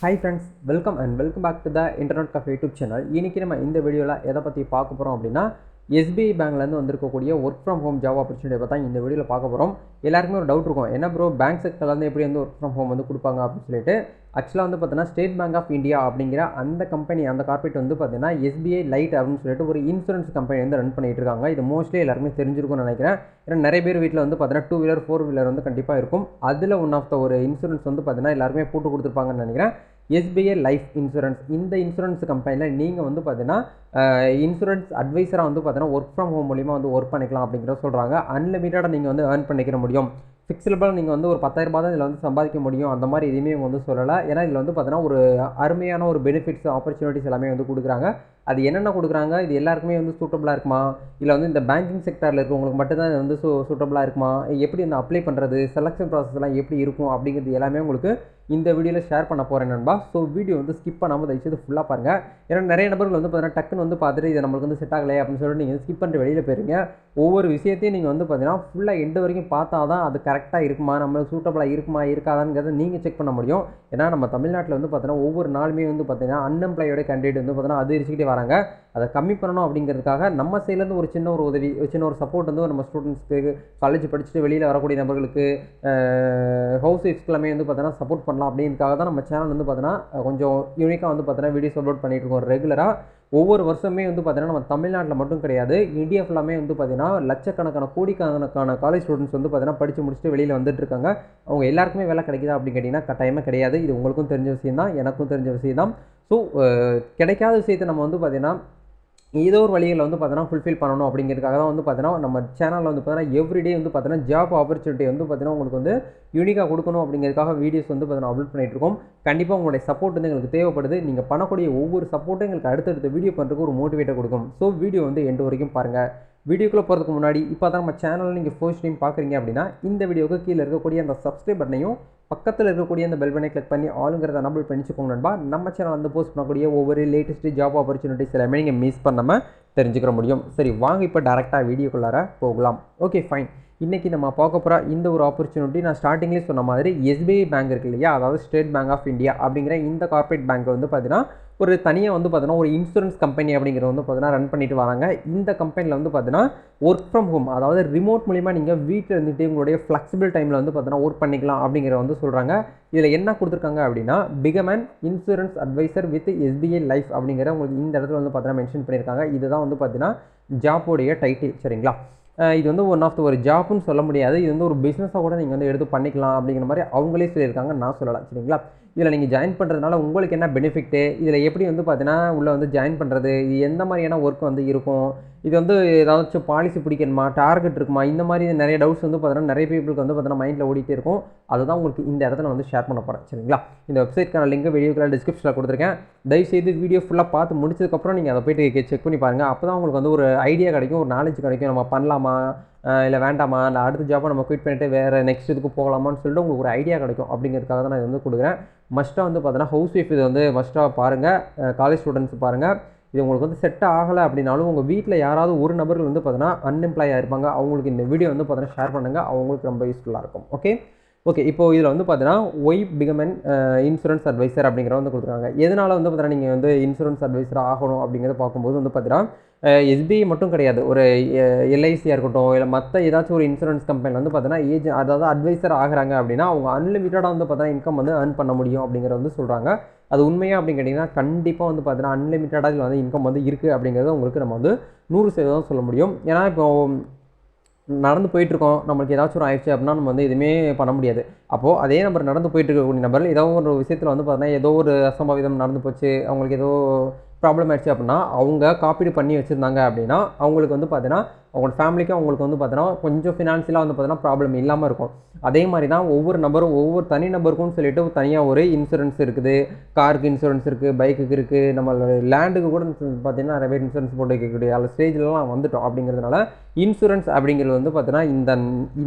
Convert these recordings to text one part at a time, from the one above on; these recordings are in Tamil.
Hi friends, welcome back to the Internet Cafe YouTube channel. இன்னைக்கு நம்ம இந்த வீடியோல எதை பத்தி பார்க்க போறோம் அப்படின்னா SBI பேங்க்ல இருந்து வந்திருக்கக்கூடிய work from home job opportunity பத்தி இந்த வீடியோல பார்க்க போறோம். எல்லாருக்குமே ஒரு டவுட் இருக்கும். என்ன ப்ரோ பேங்க் செக்டர்ல இருந்து எப்படி வந்து ஒர்க் ஃப்ரம் ஹோம் வந்து கொடுப்பாங்க அப்படின்னு சொல்லிட்டு. ஆக்சுவலா வந்து பார்த்தீங்கன்னா ஸ்டேட் பேங்க் ஆஃப் இந்தியா அப்படிங்கிற அந்த கம்பெனி அந்த கார்ப்பரேட் வந்து பார்த்தீங்கன்னா SBI லைட் அப்படின்னு சொல்லிட்டு ஒரு இன்சூரன்ஸ் கம்பெனி வந்து ரன் பண்ணிட்டு இருக்காங்க. இது மோஸ்ட்லி எல்லாருமே தெரிஞ்சிருக்கும்னு நினைக்கிறேன். ஏன்னா நிறைய பேர் வீட்டில் வந்து பார்த்தீங்கன்னா 2 வீலர் 4 வீலர் வந்து கண்டிப்பாக இருக்கும். அதில் ஒன் ஆஃப் த ஒரு இன்சூரன்ஸ் வந்து பார்த்தீங்கன்னா எல்லாருமே போட்டு கொடுத்துருப்பாங்கன்னு நினைக்கிறேன். SBI லைஃப் இன்சூரன்ஸ் இந்த இன்சூரன்ஸ் கம்பெனியில் நீங்கள் வந்து பார்த்தீங்கன்னா இன்சூரன்ஸ் அட்வைசராக வந்து பார்த்தீங்கன்னா ஒர்க் ஃப்ரம் ஹோம் மூலிமா வந்து ஒர்க் பண்ணிக்கலாம் அப்படிங்கிறத சொல்கிறாங்க. அன்லிமிட்டடாக நீங்கள் வந்து ஏர்ன் பண்ணிக்கிற முடியும். ஃபிக்ஸபிளாக நீங்கள் வந்து ஒரு 10,000 ரூபாய் தான் இதில் வந்து சம்பாதிக்க முடியும். அந்த மாதிரி எதுவுமே இவங்க வந்து சொல்லலை. ஏன்னா இதில் வந்து பார்த்தீங்கன்னா ஒரு அருமையான ஒரு பெனிஃபிட்ஸ் ஆப்பர்ச்சுனிட்டிஸ் எல்லாமே வந்து கொடுக்குறாங்க. அது என்னென்ன கொடுக்குறாங்க, இது எல்லாருக்குமே வந்து சூட்டபுளாக இருக்குமா, இல்லை வந்து இந்த பேங்கிங் செக்டரில் இருக்கவங்களுக்கு மட்டும்தான் இது வந்து சூட்டபுளாக இருக்குமா, எப்படி வந்து அப்ளை பண்ணுறது, செலெக்ஷன் ப்ராசஸ்லாம் எப்படி இருக்கும் அப்படிங்கிறது எல்லாமே உங்களுக்கு இந்த வீடியோவில் ஷேர் பண்ண போகிறேன் நண்பா. ஸோ வீடியோ வந்து ஸ்கிப் பண்ணாமல் தயவுசெய்து ஃபுல்லாக பாருங்கள். ஏன்னா நிறைய நபர்கள் வந்து பார்த்தீங்கன்னா டக்குன்னு வந்து பார்த்துட்டு இது நம்மளுக்கு வந்து செட் ஆகலையே அப்படின்னு சொல்லிட்டு நீங்கள் ஸ்கிப் பண்ணிட்டு வெளியில் போயிருங்க. ஒவ்வொரு விஷயத்தையும் நீங்கள் வந்து பார்த்தீங்கன்னா ஃபுல்லாக எண்டு வரைக்கும் பார்த்தா தான் அது கரெக்டாக இருக்குமா, நம்மளுக்கு சூட்டபுளாக இருக்குமா இருக்காதாங்கிறத நீங்கள் செக் பண்ண முடியும். ஏன்னா நம்ம தமிழ்நாட்டில் வந்து பார்த்தீங்கன்னா ஒவ்வொரு நாளுமே வந்து பார்த்தீங்கன்னா அன்எம்ப்ளாயோட கேண்டிடேட் வந்து பார்த்தீங்கன்னா அதிகரிச்சுக்கிட்டே வராங்க. அதை கம்மி பண்ணணும் அப்படிங்கிறதுக்காக நம்ம சைட்லேருந்து ஒரு சின்ன ஒரு உதவி, சின்ன ஒரு சப்போர்ட் வந்து நம்ம ஸ்டூடெண்ட்ஸ்க்கு, காலேஜ் படிச்சுட்டு வெளியில் வரக்கூடிய நபர்களுக்கு, ஹவுஸ் ஒய்ஃப்ஸ் எல்லாமே வந்து பார்த்தீங்கன்னா சப்போர்ட் பண்ணலாம் அப்படிங்கிறதுக்காக தான் நம்ம சேனல் வந்து பார்த்தீங்கன்னா கொஞ்சம் யூனிக்காக வந்து பார்த்தீங்கன்னா வீடியோஸ் அப்லோட் பண்ணிட்டு இருக்கோம் ரெகுலராக. ஒவ்வொரு வருஷமே வந்து பார்த்தீங்கன்னா நம்ம தமிழ்நாட்டில் மட்டும் கிடையாது, இந்தியா ஃபுல்லாமே வந்து பார்த்தீங்கன்னா லட்சக்கணக்கான கோடிக்கணக்கான காலேஜ் ஸ்டூடெண்ட்ஸ் வந்து பார்த்தீங்கன்னா படித்து முடிச்சுட்டு வெளியில் வந்துட்டு இருக்காங்க. அவங்க எல்லாருக்குமே வேலை கிடைக்குதா அப்படின்னு கேட்டிங்கன்னா கட்டாயமாக கிடையாது. இது உங்களுக்கும் தெரிஞ்ச விஷயம் தான், எனக்கும் தெரிஞ்ச விஷயம் தான். ஸோ கிடைக்காத விஷயத்தை நம்ம வந்து பார்த்தீங்கன்னா ஏதோ ஒரு வழிகளில் வந்து பார்த்தீங்கன்னா ஃபுல்ஃபில் பண்ணணும் அப்படிங்கிறதுக்காக தான் வந்து பார்த்தீங்கன்னா நம்ம சேனலில் வந்து பார்த்தீங்கன்னா எவ்ரிடே வந்து பார்த்தீங்கன்னா ஜாப் ஆப்பர்ச்சுனிட்டி வந்து பார்த்தீங்கன்னா உங்களுக்கு வந்து யூனிக்காக கொடுக்கணும் அப்படிங்கிறதுக்காக வீடியோஸ் வந்து பார்த்தீங்கன்னா அப்லோட் பண்ணிட்டு இருக்கோம். கண்டிப்பாக உங்களுடைய சப்போர்ட் வந்து எங்களுக்கு தேவைப்படுது. நீங்கள் பண்ணக்கூடிய ஒவ்வொரு சப்போர்ட்டும் எங்களுக்கு அடுத்தடுத்த வீடியோ பண்ணுறதுக்கு ஒரு மோட்டிவேட்டை கொடுக்கும். ஸோ வீடியோ வந்து எண்டு வரைக்கும் பாருங்கள். வீடியோக்குள்ளே போகிறதுக்கு முன்னாடி இப்போ தான் நம்ம சேனலில் நீங்கள் ஃபர்ஸ்ட் டைம் பார்க்குறீங்க அப்படின்னா இந்த வீடியோவுக்கு கீழே இருக்கக்கூடிய அந்த சப்ஸ்கிரைப் பட்டனையும் பக்கத்தில் இருக்கக்கூடிய அந்த பெல் பட்டனை கிளிக் பண்ணி ஆளுங்கிறத நம்பர் பண்ணிச்சுக்கோங்க நண்பா. நம்ம சேனல் வந்து போஸ்ட் பண்ணக்கூடிய ஒவ்வொரு லேட்டஸ்ட்டு ஜாப் ஆப்பர்ச்சுனிட்டிஸ் எல்லாமே நீங்கள் மிஸ் பண்ணாமல் தெரிஞ்சுக்கிற முடியும். சரி வாங்க இப்போ டேரெக்டாக வீடியோக்குள்ளார போகலாம். Okay fine. இன்றைக்கி நம்ம பார்க்க போகிற இந்த ஒரு ஆப்பர்ச்சுனிட்டி நான் ஸ்டார்டிங்லேயே சொன்ன மாதிரி SBI பேங்க் இருக்கு இல்லையா, அதாவது ஸ்டேட் பேங்க் ஆஃப் இந்தியா அப்படிங்கிற இந்த கார்ப்பரேட் பேங்க் வந்து பார்த்தீங்கன்னா ஒரு தனியாக வந்து பார்த்தீங்கன்னா ஒரு இன்சூரன்ஸ் கம்பெனி அப்படிங்கிறது வந்து பார்த்தீங்கன்னா ரன் பண்ணிட்டு வராங்க. இந்த கம்பெனியில் வந்து பார்த்தீங்கன்னா ஒர்க் ஃப்ரம் ஹோம், அதாவது ரிமோட் மூலிமா நீங்கள் வீட்டில் இருந்துட்டு உங்களுடைய ஃப்ளெக்சிபிள் டைமில் வந்து பார்த்தீங்கன்னா ஒர்க் பண்ணிக்கலாம் அப்படிங்கிறத வந்து சொல்கிறாங்க. இதில் என்ன கொடுத்துருக்காங்க அப்படின்னா become and insurance advisor with SBI life அப்படிங்கிற உங்களுக்கு இந்த இடத்துல வந்து பார்த்தீங்கன்னா மென்ஷன் பண்ணியிருக்காங்க. இதுதான் வந்து பார்த்தீங்கன்னா ஜாப்போடைய டைட்டில். சரிங்களா, இது வந்து ஒன் ஆஃப் த ஒரு ஜாப்னு சொல்ல முடியாது, இது வந்து ஒரு பிஸ்னஸாக கூட நீங்கள் வந்து எடுத்து பண்ணிக்கலாம் அப்படிங்கிற மாதிரி அவங்களே சொல்லியிருக்காங்க, நான் சொல்லலாம். சரிங்களா, இதில் நீங்கள் ஜாயின் பண்ணுறதுனால உங்களுக்கு என்ன பெனிஃபிட்டு, இதில் எப்படி வந்து பார்த்தீங்கன்னா உள்ளே வந்து ஜாயின் பண்ணுறது, இது எந்த மாதிரியான ஒர்க் வந்து இருக்கும், இது வந்து ஏதாச்சும் பாலிசி பிடிக்கணுமா, டார்கெட் இருக்குமா, இந்த மாதிரி நிறைய டவுட்ஸ் வந்து பார்த்தீங்கன்னா நிறைய பீப்புளுக்கு வந்து பார்த்தீங்கன்னா மைண்டில் ஓடிட்டே இருக்கும். அதுதான் உங்களுக்கு இந்த இடத்துல வந்து ஷேர் பண்ண போகிறேன். சரிங்களா, இந்த வெப்சைட்க்கான லிங்க் வீடியோக்குள்ள டிஸ்கிரிப்ஷனில் கொடுத்துருக்கேன். தயவுசெய்து வீடியோ ஃபுல்லாக பார்த்து முடிச்சதுக்கப்புறம் நீங்கள் அதை போய்ட்டு செக் பண்ணி பாருங்கள். அப்போ தான் உங்களுக்கு வந்து ஒரு ஐடியா கிடைக்கும், ஒரு நாலேஜ் கிடைக்கும். நம்ம பண்ணலாமா இல்லை வேண்டாமா, இல்லை அடுத்த ஜாப்பை நம்ம குயிட் பண்ணிட்டு வேறு நெக்ஸ்ட் இதுக்கு போகலாமான்னு சொல்லிட்டு உங்களுக்கு ஒரு ஐடியா கிடைக்கும். அப்படிங்கிறதுக்காக தான் நான் இது வந்து கொடுக்குறேன். மஸ்ட்டாக வந்து பார்த்தீங்கன்னா ஹவுஸ் ஒய்ஃப் இது வந்து மஸ்ட்டாக பாருங்கள், காலேஜ் ஸ்டூடெண்ட்ஸ் பாருங்கள். இது உங்களுக்கு வந்து செட் ஆகலை அப்படின்னாலும் உங்கள் வீட்டில் யாராவது ஒரு நபர்கள் வந்து பார்த்தீங்கன்னா அன்எம்ப்ளாயாக இருப்பாங்க, அவங்களுக்கு இந்த வீடியோ வந்து பார்த்தீங்கன்னா ஷேர் பண்ணுங்கள், அவங்களுக்கு ரொம்ப யூஸ்ஃபுல்லாக இருக்கும். ஓகே இப்போது இதில் வந்து பார்த்தீங்கன்னா why become and insurance advisor அப்படிங்கிற வந்து கொடுத்துருக்காங்க. எதனால் வந்து பார்த்தீங்கன்னா நீங்கள் வந்து இன்சூரன்ஸ் அட்வைசராக ஆகணும் அப்படிங்கிறத பார்க்கும்போது வந்து பார்த்தீங்கன்னா SBI மட்டும் கிடையாது, ஒரு LICயாக இருக்கட்டும், இல்லை மற்ற ஏதாச்சும் ஒரு இன்சூரன்ஸ் கம்பெனியில் வந்து பார்த்தீங்கன்னா அதாவது அட்வைசர் ஆகிறாங்க அப்படின்னா அவங்க அன்லிமிட்டடாக வந்து பார்த்தீங்கன்னா இன்கம் வந்து ஏர்ன் பண்ண முடியும் அப்படிங்கிறத வந்து சொல்கிறாங்க. அது உண்மையாக அப்படின்னு கேட்டிங்கன்னா கண்டிப்பாக வந்து பார்த்தீங்கன்னா அன்லிமிட்டடாக இதில் வந்து இன்கம் வந்து இருக்குது அப்படிங்கிறத உங்களுக்கு நம்ம வந்து 100% சொல்ல முடியும். ஏன்னா இப்போ நடந்து போயிட்டுருக்கோம், நம்மளுக்கு ஏதாச்சும் ஒரு ஆயிடுச்சு அப்படின்னா நம்ம வந்து எதுவுமே பண்ண முடியாது. அப்போது அதே நம்பர் நடந்து போயிட்டு இருக்கக்கூடிய நபர் ஏதோ ஒரு விஷயத்தில் வந்து பார்த்தீங்கன்னா ஏதோ ஒரு அசம்பாவிதம் நடந்து போச்சு, அவங்களுக்கு ஏதோ ப்ராப்ளம் ஆயிடுச்சு அப்படின்னா அவங்க காப்பீடு பண்ணி வச்சுருந்தாங்க அப்படின்னா அவங்களுக்கு வந்து பார்த்தீங்கன்னா அவங்களோட ஃபேமிலிக்கும் அவங்களுக்கு வந்து பார்த்தீங்கன்னா கொஞ்சம் ஃபினான்ஷியலாக வந்து பார்த்தீங்கன்னா ப்ராப்ளம் இல்லாமல் இருக்கும். அதே மாதிரி தான் ஒவ்வொரு நபரும் ஒவ்வொரு தனி நபருக்கும் சொல்லிட்டு தனியாக ஒரு இன்சூரன்ஸ் இருக்குது. காருக்கு இன்சூரன்ஸ் இருக்குது, பைக்குக்கு இருக்குது, நம்ம லேண்டுக்கு கூட பார்த்தீங்கன்னா நிறைய பேர் இன்சூரன்ஸ் போட்டு வைக்கக்கூடிய அந்த ஸ்டேஜ்லலாம் வந்துட்டோம். அப்படிங்கிறதுனால இன்சூரன்ஸ் அப்படிங்கிறது வந்து பார்த்தீங்கன்னா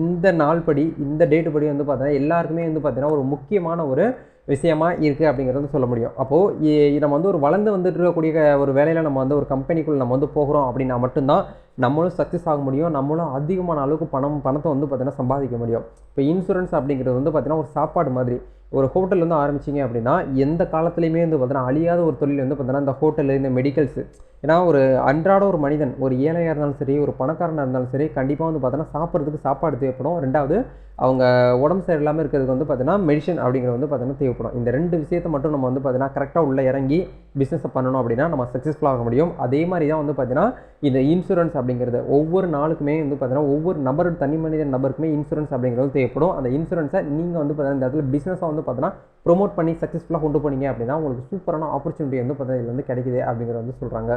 இந்த நாள் படி, இந்த டேட்டு படி வந்து பார்த்தீங்கன்னா எல்லாருக்குமே வந்து பார்த்தீங்கன்னா ஒரு முக்கியமான ஒரு விஷயமா இருக்குது அப்படிங்கிறது சொல்ல முடியும். அப்போது நம்ம வந்து ஒரு வளர்ந்து வந்துட்டு இருக்கக்கூடிய ஒரு வேலையில் நம்ம வந்து ஒரு கம்பெனிக்குள்ளே நம்ம வந்து போகிறோம் அப்படின்னா மட்டும்தான் நம்மளும் சக்ஸஸ் ஆக முடியும், நம்மளும் அதிகமான அளவுக்கு பணத்தை வந்து பார்த்தீங்கன்னா சம்பாதிக்க முடியும். இப்போ இன்சூரன்ஸ் அப்படிங்கிறது வந்து பார்த்தீங்கன்னா ஒரு சாப்பாடு மாதிரி. ஒரு ஹோட்டல் வந்து ஆரம்பிச்சிங்க அப்படின்னா எந்த காலத்துலேயுமே வந்து பார்த்தீங்கன்னா அழியாத ஒரு தொழில் வந்து பார்த்தீங்கன்னா இந்த ஹோட்டலு, இந்த மெடிக்கல்ஸு. ஏன்னா ஒரு அன்றாட ஒரு மனிதன், ஒரு ஏழையாக இருந்தாலும் சரி, ஒரு பணக்காரனாக இருந்தாலும் சரி, கண்டிப்பாக வந்து பார்த்தோன்னா சாப்பிட்றதுக்கு சாப்பாடு தேவைப்படும். 2வது அவங்க உடம்பு சரியில்லாமல் இருக்கிறதுக்கு வந்து பார்த்தீங்கன்னா மெடிசன் அப்படிங்கிறது வந்து பார்த்தீங்கன்னா தேவைப்படும். இந்த 2 விஷயத்த மட்டும் நம்ம வந்து பார்த்தீங்கன்னா கரெக்டாக உள்ளே இறங்கி பிஸ்னஸை பண்ணணும் அப்படின்னா நம்ம சக்ஸஸ்ஃபுல்லாக ஆக முடியும். அதே மாதிரி தான் வந்து பார்த்தீங்கன்னா இந்த இன்சூரன்ஸ் அப்படிங்கிறது ஒவ்வொரு நாளுக்குமே வந்து பார்த்தீங்கன்னா ஒவ்வொரு தனி மனித நபருக்குமே இன்சூரன்ஸ் அப்படிங்கிறது தேவைப்படும். அந்த இன்சூரன்ஸை நீங்கள் வந்து பார்த்தீங்கன்னா இந்த இடத்துல பிஸ்னஸாக வந்து பார்த்தீங்கன்னா ப்ரொமோட் பண்ணி சக்ஸஸ்ஃபுல்லாக கொண்டு போனீங்க அப்படின்னா உங்களுக்கு சூப்பரான ஆப்பர்ச்சுனிட்டி வந்து பார்த்தீங்கன்னா இதில் வந்து கிடைக்குது அப்படிங்கிறது வந்து சொல்கிறாங்க.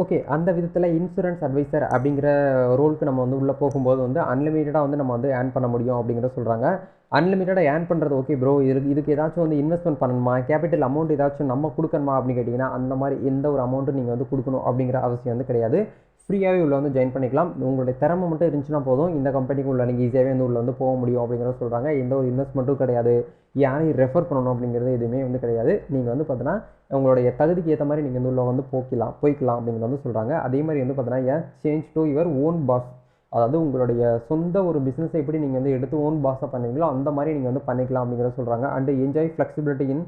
ஓகே. அந்த விதத்தில் இன்சூரன்ஸ் அட்வைசர் அப்படிங்கிற ரோலுக்கு நம்ம வந்து உள்ளே போகும்போது வந்து அன்லிமிட்டடாக வந்து நம்ம வந்து ஏர்ன் பண்ண முடியும் அப்படிங்கிறத சொல்கிறாங்க. அன்லிமிட்டடாக ஏர்ன் பண்ணுறது ஓகே ப்ரோ. இதுக்கு ஏதாச்சும் வந்து இன்வெஸ்ட்மெண்ட் பண்ணணுமா, கேபிட்டல் அமௌண்ட் ஏதாச்சும் நம்ம கொடுக்கணுமா அப்படின்னு கேட்டிங்கன்னா அந்த மாதிரி எந்த ஒரு அமௌண்ட்டும் நீங்கள் வந்து கொடுக்கணும் அப்படிங்கிற அவசியம் வந்து கிடையாது. ஃப்ரீயாகவே உள்ள வந்து ஜாயின் பண்ணிக்கலாம். உங்களுடைய திறமை மட்டும் இருந்துச்சுன்னா போதும், இந்த கம்பெனிக்கு உள்ள நீங்கள் ஈஸியாகவே வந்து உள்ள வந்து போக முடியும் அப்படிங்கிறத சொல்கிறாங்க. எந்த ஒரு இன்வெஸ்ட்மெண்ட்டும் கிடையாது, யாரையும் ரெஃபர் பண்ணணும் அப்படிங்கிறது எதுவுமே வந்து கிடையாது. நீங்கள் வந்து பார்த்தீங்கன்னா உங்களுடைய தகுதிக்கு ஏற்ற மாதிரி நீங்கள் வந்து உள்ள வந்து போய்க்கலாம் அப்படிங்கிறது வந்து சொல்கிறாங்க. அதே மாதிரி வந்து பார்த்தீங்கன்னா change to your own pass, அதாவது உங்களுடைய சொந்த ஒரு பிஸ்னஸை எப்படி நீங்கள் வந்து எடுத்து ஓன் பாஸாக பண்ணுவீங்களோ அந்த மாதிரி நீங்கள் வந்து பண்ணிக்கலாம் அப்படிங்கிறத சொல்கிறாங்க. And enjoy flexibility in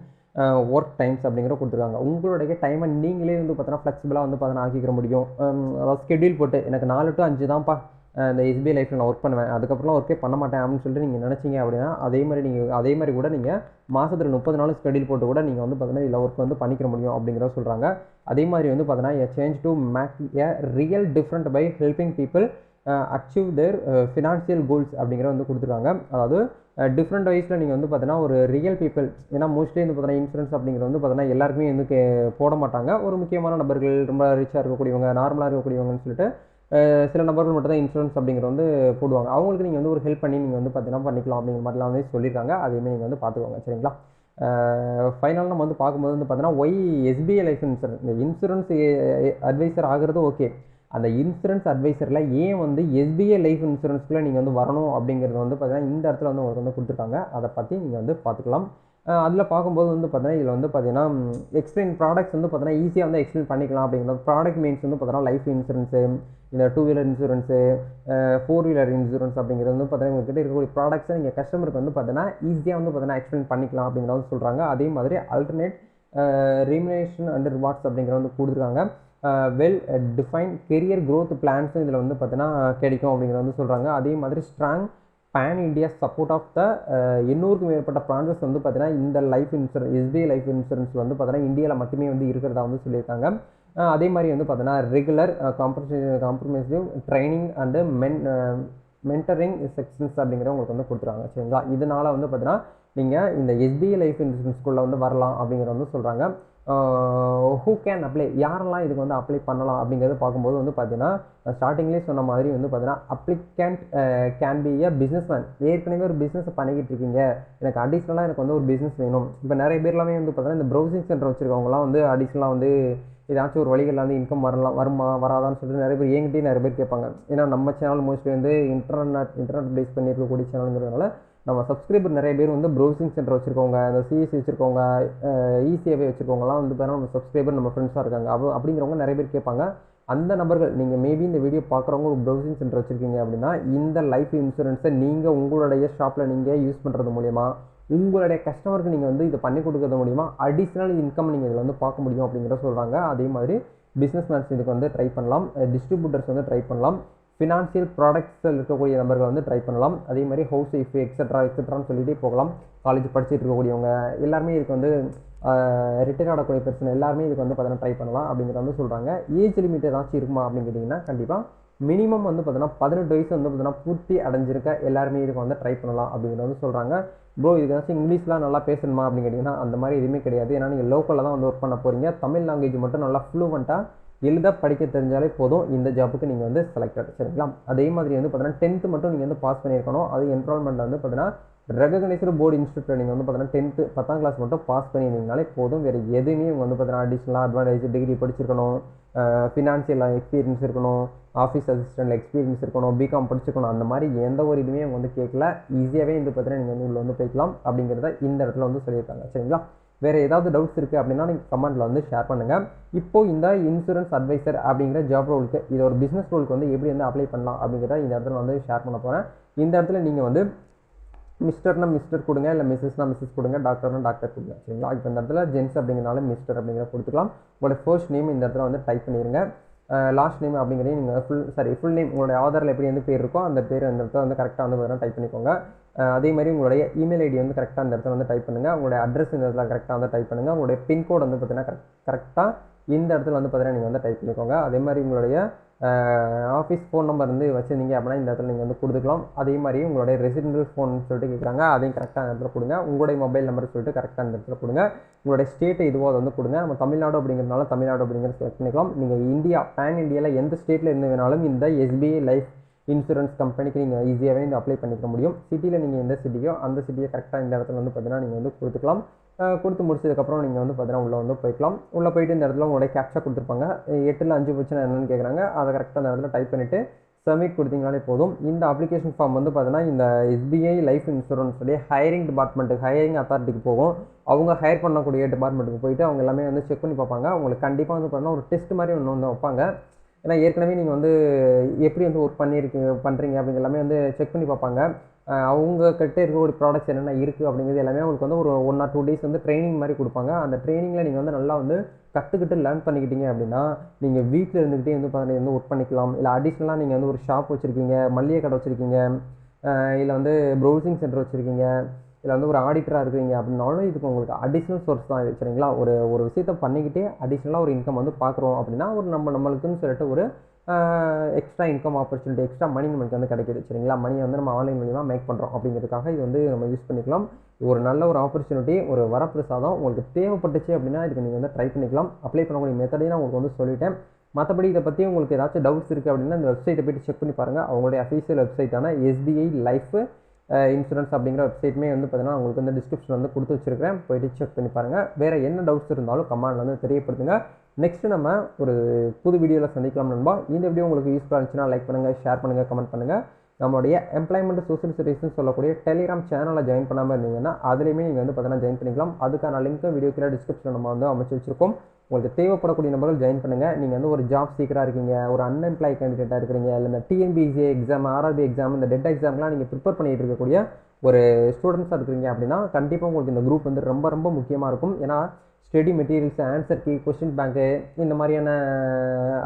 work times அப்படிங்கிற கொடுத்துருக்காங்க. உங்களுடைய டைமை நீங்களே வந்து பார்த்தீங்கன்னா ஃப்ளெக்சிபிளாக வந்து பார்த்தீங்கன்னா ஆக்கிக்கிற முடியும். அதாவது ஸ்கெடியூல் போட்டு எனக்கு 4 to 5 தான்ப்பா இந்த எஸ்பிஐ லைஃப்பில் நான் ஒர்க் பண்ணுவேன், அதுக்கப்புறம் ஒர்க்கே பண்ண மாட்டேன் அப்படின்னு சொல்லிட்டு நீங்கள் நினச்சிங்க அப்படின்னா அதே மாதிரி கூட நீங்கள் மாதத்தில் 30 நாள் ஸ்கெடியூல் போட்டு கூட நீங்கள் வந்து பார்த்தீங்கன்னா இதில் ஒர்க் வந்து பண்ணிக்கிற முடியும் அப்படிங்கிறத சொல்கிறாங்க. அதே மாதிரி வந்து பார்த்தீங்கன்னா change to make a real different by helping people achieve their financial goals அப்படிங்கிற வந்து கொடுத்துருக்காங்க. அதாவது டிஃப்ரெண்ட் வைஸில் நீங்கள் வந்து பார்த்தீங்கன்னா ஒரு ரியல் பீப்புள், ஏன்னா மோஸ்ட்லி வந்து பார்த்தீங்கன்னா இன்சூரன்ஸ் அப்படிங்கிறது வந்து பார்த்தீங்கன்னா எல்லாருக்குமே வந்து போட மாட்டாங்க. ஒரு முக்கியமான நபர்கள், ரொம்ப ரிச்சாக இருக்கக்கூடியவங்க, நார்மலாக இருக்கக்கூடியவங்கன்னு சொல்லிட்டு சில நபர்கள் மட்டும் தான் இன்சூரன்ஸ் அப்படிங்கிறது வந்து போடுவாங்க. அவங்களுக்கு நீங்கள் வந்து ஒரு ஹெல்ப் பண்ணி நீங்கள் வந்து பார்த்தீங்கன்னா பண்ணிக்கலாம் அப்படிங்கிற மாதிரிலாம் வந்து சொல்லியிருக்காங்க. அதேமாதிரி நீங்கள் வந்து பார்த்துக்கோங்க, சரிங்களா? ஃபைனலாக நம்ம வந்து பார்க்கும்போது வந்து பார்த்தீங்கன்னா ஒய் எஸ்பிஐ லைஃப் இன்சூரன்ஸ், இந்த இன்சூரன்ஸ் அட்வைசர் ஆகிறது ஓகே, அந்த இன்சூரன்ஸ் அட்வைசரில் ஏன் வந்து எஸ்பிஐ லைஃப் இன்சூரன்ஸ்க்குள்ளே நீங்கள் வந்து வரணும் அப்படிங்கிறது வந்து பார்த்தீங்கன்னா இந்த இடத்துல வந்து உங்களுக்கு வந்து கொடுத்துருக்காங்க. அதை பற்றி நீங்கள் வந்து பார்த்துக்கலாம். அதில் பார்க்கும்போது வந்து பார்த்தீங்கன்னா இதில் வந்து பார்த்தீங்கன்னா எக்ஸ்பிளைன் ப்ராடக்ட்ஸ் வந்து பார்த்தீங்கன்னா ஈஸியாக வந்து எக்ஸ்பிளைன் பண்ணிக்கலாம் அப்படிங்கிறது. ப்ராடக்ட் மீன்ஸ் வந்து பார்த்தீங்கன்னா லைஃப் இன்சூரன்ஸு, இந்த 2 வீலர் இன்சூரன்ஸு, 4 வீலர் இன்சூரன்ஸ் அப்படிங்கிறது வந்து பார்த்தீங்கன்னா உங்கள்கிட்ட இருக்கக்கூடிய ப்ராடக்ட்ஸை நீங்கள் கஸ்டமருக்கு வந்து பார்த்தீங்கன்னா ஈஸியாக வந்து பார்த்தீங்கன்னா எக்ஸ்பிளைன் பண்ணிக்கலாம் அப்படிங்கிறத சொல்கிறாங்க. அதே மாதிரி ஆல்டர்னேட் ரீமுனரேஷன் அண்ட் ரிவார்ட்ஸ் அப்படிங்கிறத வந்து கொடுத்துருக்காங்க. வெல் டிஃபைன் கெரியர் க்ரோத் பிளான்ஸும் இதில் வந்து பார்த்தீங்கன்னா கிடைக்கும் அப்படிங்கிறத வந்து சொல்கிறாங்க. அதே மாதிரி strong pan India support of the 800க்கும் மேற்பட்ட பிரான்சஸ் வந்து பார்த்தீங்கன்னா இந்த life insurance SBI life insurance வந்து பார்த்தீங்கன்னா இந்தியாவில் மட்டுமே வந்து இருக்கிறதா வந்து சொல்லியிருக்காங்க. அதே மாதிரி வந்து பார்த்தீங்கன்னா regular comprehensive training and mentoring sessions அப்படிங்கிற உங்களுக்கு வந்து கொடுத்துருக்காங்க, சரிங்களா? இதனால் வந்து பார்த்தீங்கன்னா நீங்கள் இந்த எஸ்பிஐ லைஃப் இன்சூரன்ஸ்குள்ளே வந்து வரலாம் அப்படிங்கிறத வந்து சொல்கிறாங்க. ஹூ கேன் அப்ளை, யாரெல்லாம் இதுக்கு வந்து அப்ளை பண்ணலாம் அப்படிங்கிறது பார்க்கும்போது வந்து பார்த்தீங்கன்னா ஸ்டார்டிங்லேயே சொன்ன மாதிரி வந்து பார்த்தீங்கன்னா applicant can be a business man. ஏற்கனவே ஒரு பிஸ்னஸ் பண்ணிக்கிட்டு இருக்கீங்க, எனக்கு அடிஷ்னலாக எனக்கு வந்து ஒரு பிஸ்னஸ் வேணும். இப்போ நிறைய பேர்லாமே வந்து பார்த்தீங்கன்னா இந்த ப்ரௌசிங் சென்டர் வச்சுருக்கவங்களாம் வந்து அடிஷ்னலாக வந்து ஏதாச்சும் ஒரு வழிகளில் வந்து இன்கம் வருமா வராதான்னு சொல்லிட்டு நிறைய பேர் என்கிட்டயே நிறைய பேர் கேட்பாங்க. ஏன்னா நம்ம சேனல் மோஸ்ட்லி வந்து இன்டர்நெட் பேஸ் பண்ணி இருக்கக்கூடிய சேனலுங்கிறதுனால நம்ம சப்ஸ்கிரைபர் நிறைய பேர் வந்து ப்ரௌசிங் சென்டர் வச்சுருக்கவங்க, இந்த சிஎஸ்சி வச்சுருக்கவங்க, இசிஏவே வச்சுருக்கவங்களாம் வந்து பார்த்தீங்கன்னா நம்ம சப்ஸ்கிரைபர் நம்ம ஃப்ரெண்ட்ஸாக இருக்காங்க. அப்படிங்கிறவங்க நிறைய பேர் கேட்பாங்க. அந்த நபர்கள் நீங்கள் மேபி இந்த வீடியோ பார்க்குறவங்க ஒரு ப்ரௌசிங் சென்டர் வச்சுருக்கீங்க அப்படின்னா இந்த லைஃப் இன்சூரன்ஸை நீங்கள் உங்களுடைய ஷாப்பில் நீங்கள் யூஸ் பண்ணுறது மூலிமா உங்களுடைய கஸ்டமருக்கு நீங்கள் வந்து இதை பண்ணி கொடுக்கறது மூலிமா அடிஷ்னல் இன்கம் நீங்கள் இதில் வந்து பார்க்க முடியும் அப்படிங்கிறத சொல்கிறாங்க. அதே மாதிரி பிஸ்னஸ் மேன்ஸ் இதுக்கு வந்து ட்ரை பண்ணலாம், டிஸ்ட்ரிபியூட்டர்ஸ் வந்து ட்ரை பண்ணலாம், ஃபினான்ஷியல் ப்ராடக்ட்ஸில் இருக்கக்கூடிய நபர்கள் வந்து ட்ரை பண்ணலாம். அதே மாதிரி ஹவுஸ் ஒய்ஃப் எக்ஸட்ரான்னு சொல்லிகிட்டே போகலாம். காலேஜ் படிச்சுட்டு இருக்கக்கூடியவங்க எல்லாருமே இதுக்கு வந்து ரிட்டையர் ஆகக்கூடிய பர்சன் எல்லாருமே இதுக்கு வந்து பார்த்தீங்கன்னா ட்ரை பண்ணலாம் அப்படிங்கிறத வந்து சொல்கிறாங்க. ஏஜ் லிமிட் ஏதாச்சும் இருக்குமா அப்படின்னு கேட்டிங்கன்னா கண்டிப்பாக மினிமம் வந்து பார்த்தீங்கன்னா 18 வயசு வந்து பார்த்தீங்கன்னா பூர்த்தி அடைஞ்சிருக்க எல்லாருமே இதுக்கு வந்து ட்ரை பண்ணலாம் அப்படிங்கிறத வந்து சொல்கிறாங்க. ப்ரோ இதுக்கு ஏதாச்சும் இங்கிலீஷ்லாம் நல்லா பேசணுமா அப்படின்னு கேட்டிங்கன்னா அந்த மாதிரி எதுவுமே கிடையாது. ஏன்னா நீங்கள் லோக்கலில் தான் வந்து ஒர்க் பண்ண போகிறீங்க. தமிழ் லாங்குவேஜ் மட்டும் நல்லா ஃப்ளூவெண்ட்டாக எழுத படிக்க தெரிஞ்சாலே போதும் இந்த ஜாப்புக்கு நீங்கள் வந்து செலக்டட், சரிங்களா? அதே மாதிரி வந்து பார்த்தீங்கன்னா 10th மட்டும் நீங்கள் வந்து பாஸ் பண்ணியிருக்கணும். அது என்ரோல்மெண்ட் வந்து பார்த்தீங்கன்னா ரெகக்னைஸ்டு போர்டு இன்ஸ்டியூட்டில் நீங்கள் வந்து பார்த்தீங்கன்னா 10th கிளாஸ் மட்டும் பாஸ் பண்ணியிருந்தீங்கனாலே போதும். வேறு எதுவுமே இவங்க வந்து பார்த்தீங்கன்னா அடிஷ்னலாக அட்வான்டேஜ் டிகிரி படிச்சிருக்கணும், ஃபினான்ஷியல் எக்ஸ்பீரியன்ஸ் இருக்கணும், ஆஃபீஸ் அசிஸ்டன்ட் எக்ஸ்பீரியன்ஸ் இருக்கணும், பிகாம் படிச்சிருக்கணும். அந்த மாதிரி எந்த ஒரு இதுவுமே அவங்க வந்து கேட்கல. ஈஸியாகவே வந்து பார்த்தீங்கன்னா நீங்கள் வந்து உள்ள வந்து போய்க்கலாம் அப்படிங்கிறத இந்த இடத்துல வந்து சொல்லியிருக்காங்க, சரிங்களா? வேறு ஏதாவது டவுட்ஸ் இருக்குது அப்படின்னா நீங்கள் கமெண்ட்டில் வந்து ஷேர் பண்ணுங்கள். இப்போது இந்த இன்சூரன்ஸ் அட்வைசர் அப்படிங்கிற ஜாப் ரோலுக்கு இது ஒரு பிஸ்னஸ் ரோலுக்கு வந்து எப்படி வந்து அப்ளை பண்ணலாம் அப்படிங்கிறத இந்த இடத்துல வந்து ஷேர் பண்ண போகிறேன். இந்த இடத்துல நீங்கள் வந்து மிஸ்டர்னா மிஸ்டர் கொடுங்க, இல்லை மிஸ்ஸஸ்னா மிஸ்ஸஸ் கொடுங்க, டாக்டர்னா டாக்டர் கொடுங்க. சரிங்களா? இப்போ இந்த இடத்துல ஜென்ஸ் அப்படிங்கிறனால மிஸ்டர் அப்படிங்கிற கொடுத்துக்கலாம். உங்களோட ஃபர்ஸ்ட் நேம் இந்த இடத்துல வந்து டைப் பண்ணிடுங்க. லாஸ்ட் நேம் அப்படிங்கிறதையும் நீங்கள் ஃபுல் நேம் உங்களுடைய ஆதாரில் எப்படி வந்து பேர் இருக்கோ அந்த பேர் அந்த இடத்துல வந்து கரெக்டாக வந்து பார்த்தீங்கன்னா டைப் பண்ணிக்கோங்க. அதே மாதிரி உங்களுடைய இமெயில் ஐடி வந்து கரெக்டாக இந்த இடத்துல வந்து டைப் பண்ணுங்கள். உங்களுடைய அட்ரஸ் இந்த இடத்துல கரெக்டாக வந்து டைப் பண்ணுங்கள். உங்களுடைய பின்கோடு வந்து பார்த்தீங்கன்னா கரெக்டாக இந்த இடத்துல வந்து பார்த்தீங்கன்னா நீங்கள் வந்து டைப் பண்ணிக்கோங்க. அதே மாதிரி உங்களுடைய ஆஃபீஸ் ஃபோன் நம்பர் வந்து வச்சுருந்தீங்க அப்படின்னா இந்த இடத்துல நீங்கள் வந்து கொடுத்துக்கலாம். அதே மாதிரி உங்களுடைய ரெசிடென்ஷியல் ஃபோன் சொல்லிட்டு கேட்குறாங்க, அதையும் கரெக்டாக அந்த இடத்துல கொடுங்க. உங்களுடைய மொபைல் நம்பர் சொல்லிட்டு கரெக்டாக அந்த இடத்துல கொடுங்க. உங்களுடைய ஸ்டேட் எதுவோ அதை வந்து கொடுங்க. நம்ம தமிழ்நாடு அப்படிங்கிறதுனால தமிழ்நாடு அப்படிங்கிறத செலக்ட் பண்ணிக்கலாம். நீங்கள் இந்தியா இந்தியாவில் எந்த ஸ்டேட்டில் இருந்து வேணாலும் இந்த எஸ்பிஐ லைஃப் இன்சூரன்ஸ் கம்பெனிக்கு நீங்கள் ஈஸியாகவே இந்த அப்ளை பண்ணிக்க முடியும். சிட்டியில் நீங்கள் எந்த சிட்டியோ அந்த சிட்டியை கரெக்டாக இந்த இடத்துல வந்து பார்த்தீங்கன்னா நீங்கள் வந்து கொடுத்துக்கலாம். கொடுத்து முடிச்சதுக்கப்புறம் நீங்கள் வந்து பார்த்தீங்கன்னா உள்ளே வந்து போய்க்கலாம். உள்ளே போயிட்டு இந்த இடத்துல உங்களுடைய கேப்சா கொடுத்துருப்பாங்க. 8ல் 5 போச்சுன்னா என்னென்னு கேட்குறாங்க. அதை கரெக்டாக அந்த இடத்துல டைப் பண்ணிவிட்டு சப்மிட் கொடுத்தீங்கனாலே போதும். இந்த அப்ளிகேஷன் ஃபார்ம் வந்து பார்த்தீங்கன்னா இந்த எஸ்பிஐ லைஃப் இன்சூரன்ஸுடைய ஹையரிங் டிபார்ட்மெண்ட்டுக்கு ஹையரிங் அத்தாரிட்டிக்கு போகும். அவங்க ஹையர் பண்ணக்கூடிய டிபார்ட்மெண்ட்டுக்கு போயிட்டு அவங்க எல்லாமே வந்து செக் பண்ணி பார்ப்பாங்க. அவங்களுக்கு கண்டிப்பாக வந்து பார்த்தீங்கன்னா ஒரு டெஸ்ட் மாதிரி ஒன்று வந்து வைப்பாங்க. ஏன்னா ஏற்கனவே நீங்கள் வந்து எப்படி வந்து ஒர்க் பண்ணுறீங்க அப்படிங்கிற எல்லாமே வந்து செக் பண்ணி பார்ப்பாங்க. அவங்கக்கிட்ட இருக்கக்கூடிய ப்ராடக்ட்ஸ் என்னென்ன இருக்குது அப்படிங்கிறது எல்லாமே அவங்களுக்கு வந்து ஒரு 1 or 2 days வந்து ட்ரைனிங் மாதிரி கொடுப்பாங்க. அந்த ட்ரைனிங்கில் நீங்கள் வந்து நல்லா வந்து கற்றுக்கிட்டு லேர்ன் பண்ணிக்கிட்டீங்க அப்படின்னா நீங்கள் வீட்டில் இருந்துக்கிட்டே வந்து பார்த்தீங்கன்னா வந்து ஒர்க் பண்ணிக்கலாம். இல்லை அடிஷ்னலாக நீங்கள் வந்து ஒரு ஷாப் வச்சுருக்கீங்க, மளிகை கடை வச்சுருக்கீங்க, இல்லை வந்து ப்ரௌசிங் சென்டர் வச்சுருக்கீங்க, இல்லை வந்து ஒரு ஆடிட்டராக இருக்கிறீங்க அப்படின்னாலும் இதுக்கு உங்களுக்கு அடிஷ்னல் சோர்ஸ் தான் இது. சரிங்களா? ஒரு விஷயத்தை பண்ணிக்கிட்டே அடிஷ்னலாக ஒரு இன்கம் வந்து பார்க்குறோம் அப்படின்னா ஒரு நம்மளுக்குன்னு சொல்லிட்டு ஒரு extra income opportunity, extra money நமக்கு வந்து கிடைக்கிது. சரிங்களா? மணியை வந்து நம்ம ஆன்லைன் மூலியமாக மேக் பண்ணுறோம் அப்படிங்கிறதுக்காக இது வந்து நம்ம யூஸ் பண்ணிக்கலாம். ஒரு நல்ல ஒரு ஆப்பர்ச்சுனிட்டி, ஒரு வரப்பிரசாதம். உங்களுக்கு தேவைப்பட்டுச்சு அப்படின்னா இதுக்கு நீங்கள் வந்து ட்ரை பண்ணிக்கலாம். அப்ளை பண்ணக்கூடிய மெத்தடையும் நான் உங்களுக்கு வந்து சொல்லிட்டேன். மற்றபடி இதை பற்றி உங்களுக்கு ஏதாச்சும் டவுட்ஸ் இருக்குது அப்படின்னா இந்த வெப்சைட்டை போய்ட்டு செக் பண்ணி பாருங்கள். அவங்களுடைய அஃபீஷியல் வெப்சைட்டான எஸ்பிஐ லைஃப் இன்சூரன்ஸ் அப்படிங்கிற வெப்சைட்டுமே வந்து பார்த்தீங்கன்னா உங்களுக்கு வந்து டிஸ்கிரிப்ஷன் வந்து கொடுத்து வச்சுருக்கேன். போய்ட்டு செக் பண்ணி பாருங்கள். வேறு என்ன டவுட்ஸ் இருந்தாலும் கமெண்ட்டில் வந்து தெரியப்படுத்துங்க. நெக்ஸ்ட்டு நம்ம ஒரு புது வீடியோவில் சந்திக்கலாம் நண்பா. இந்த வீடியோ உங்களுக்கு யூஸ்ஃபுல்லாக இருந்துச்சுன்னா லைக் பண்ணுங்கள், ஷேர் பண்ணுங்கள், கமெண்ட் பண்ணுங்கள். நம்மளுடைய எம்ப்ளாய்மெண்ட் சோஷியல் சர்வீஸ்னு சொல்லக்கூடிய டெலிகிராம் சேனலை ஜாயின் பண்ணாமல் இருந்தீங்கன்னா அதுலேயுமே நீங்கள் வந்து பார்த்தீங்கன்னா ஜாயின் பண்ணிக்கலாம். அதுக்கான லிங்க் வீடியோ கீழே டிஸ்கிரிப்ஷனில் நம்ம வந்து அமைச்சு வச்சுருக்கோம். உங்களுக்கு தேவைப்படக்கூடிய நபர்கள் ஜாயின் பண்ணுங்கள். நீங்கள் வந்து ஒரு ஜாப் சீக்கராக இருக்கீங்க, ஒரு அன்எம்ப்ளாய் கேண்டிடேட்டாக இருக்கிறீங்க, இல்லை இந்த டிஎன்பிஎஸ்சி எக்ஸாம், ஆர்ஆர்பி எக்ஸாம், இந்த டெட் எக்ஸாம்லாம் நீங்கள் ப்ரிப்பேர் பண்ணிகிட்டு இருக்கக்கூடிய ஒரு ஸ்டூடெண்ட்ஸாக இருக்கிறீங்க அப்படின்னா கண்டிப்பாக உங்களுக்கு இந்த குரூப் வந்து ரொம்ப ரொம்ப முக்கியமாக இருக்கும். ஏன்னா study materials, answer key, question bank, இந்த மாதிரியான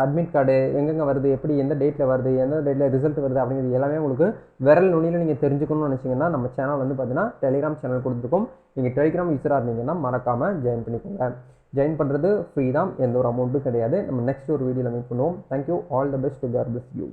அட்மிட் கார்டு எங்கெங்கே வருது, எப்படி எந்த டேட்டில் வருது, எந்த டேட்டில் ரிசல்ட் வருது அப்படிங்கிறது எல்லாமே உங்களுக்கு விரல் நுனியில் நீங்கள் தெரிஞ்சுக்கணும்னு நினச்சிங்கன்னா நம்ம சேனல் வந்து பார்த்தீங்கன்னா டெலிகிராம் சேனல் கொடுத்துருக்கோம். நீங்கள் டெலிகிராம் யூஸராக இருந்தீங்கன்னா மறக்காமல் ஜாயின் பண்ணிக்கோங்க. ஜாயின் பண்ணுறது ஃப்ரீ தான், எந்த ஒரு அமௌண்ட்டும் கிடையாது. நம்ம நெக்ஸ்ட் ஒரு வீடியோவில் மீட் பண்ணுவோம். Thank you. All the best. God bless you.